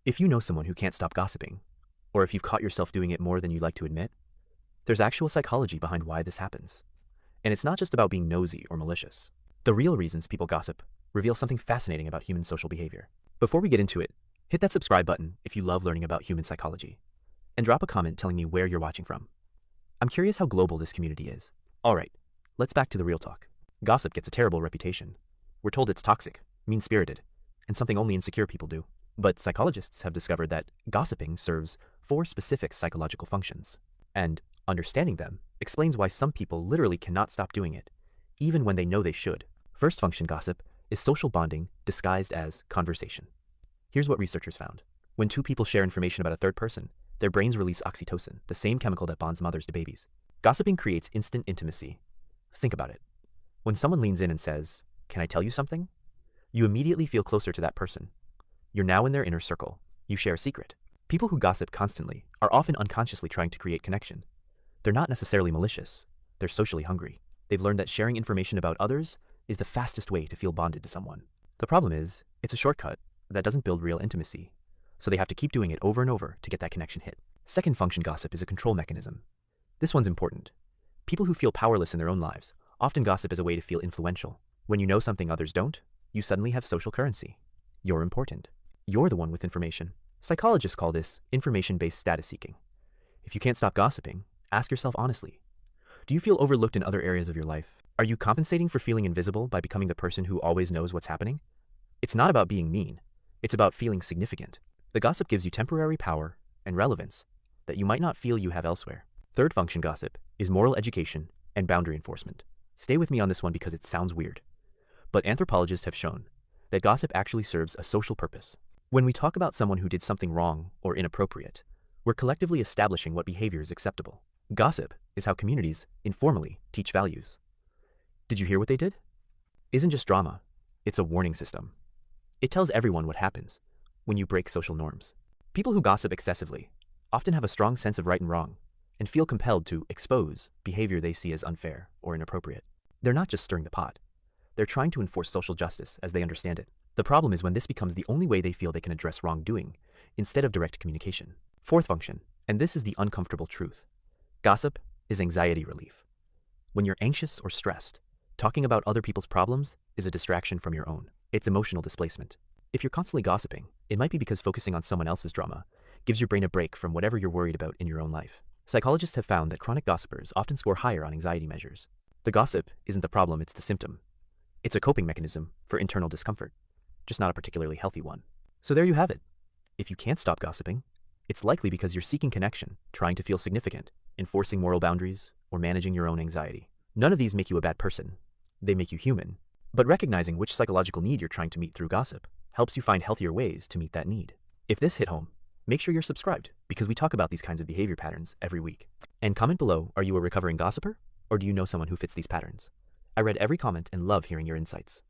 If you know someone who can't stop gossiping, or if you've caught yourself doing it more than you'd like to admit, there's actual psychology behind why this happens. And it's not just about being nosy or malicious. The real reasons people gossip reveal something fascinating about human social behavior. Before we get into it, hit that subscribe button if you love learning about human psychology, and drop a comment telling me where you're watching from. I'm curious how global this community is. Alright, let's back to the real talk. Gossip gets a terrible reputation. We're told it's toxic, mean-spirited, and something only insecure people do. But psychologists have discovered that gossiping serves 4 specific psychological functions, and understanding them explains why some people literally cannot stop doing it, even when they know they should. First function gossip is social bonding disguised as conversation. Here's what researchers found. When 2 people share information about a third person, their brains release oxytocin, the same chemical that bonds mothers to babies. Gossiping creates instant intimacy. Think about it. When someone leans in and says, "Can I tell you something?" you immediately feel closer to that person. You're now in their inner circle. You share a secret. People who gossip constantly are often unconsciously trying to create connection. They're not necessarily malicious. They're socially hungry. They've learned that sharing information about others is the fastest way to feel bonded to someone. The problem is, it's a shortcut that doesn't build real intimacy, so they have to keep doing it over and over to get that connection hit. Second function gossip is a control mechanism. This one's important. People who feel powerless in their own lives often gossip as a way to feel influential. When you know something others don't, you suddenly have social currency. You're important. You're the one with information. Psychologists call this information-based status seeking. If you can't stop gossiping, ask yourself honestly, do you feel overlooked in other areas of your life? Are you compensating for feeling invisible by becoming the person who always knows what's happening? It's not about being mean. It's about feeling significant. The gossip gives you temporary power and relevance that you might not feel you have elsewhere. Third function gossip is moral education and boundary enforcement. Stay with me on this one because it sounds weird, but anthropologists have shown that gossip actually serves a social purpose. When we talk about someone who did something wrong or inappropriate, we're collectively establishing what behavior is acceptable. Gossip is how communities informally teach values. Did you hear what they did? Isn't just drama, it's a warning system. It tells everyone what happens when you break social norms. People who gossip excessively often have a strong sense of right and wrong and feel compelled to expose behavior they see as unfair or inappropriate. They're not just stirring the pot. They're trying to enforce social justice as they understand it. The problem is when this becomes the only way they feel they can address wrongdoing instead of direct communication. Fourth function, and this is the uncomfortable truth. Gossip is anxiety relief. When you're anxious or stressed, talking about other people's problems is a distraction from your own. It's emotional displacement. If you're constantly gossiping, it might be because focusing on someone else's drama gives your brain a break from whatever you're worried about in your own life. Psychologists have found that chronic gossipers often score higher on anxiety measures. The gossip isn't the problem, it's the symptom. It's a coping mechanism for internal discomfort, just not a particularly healthy one. So there you have it. If you can't stop gossiping, it's likely because you're seeking connection, trying to feel significant, enforcing moral boundaries, or managing your own anxiety. None of these make you a bad person. They make you human. But recognizing which psychological need you're trying to meet through gossip helps you find healthier ways to meet that need. If this hit home, make sure you're subscribed because we talk about these kinds of behavior patterns every week. And comment below, are you a recovering gossiper? Or do you know someone who fits these patterns? I read every comment and love hearing your insights.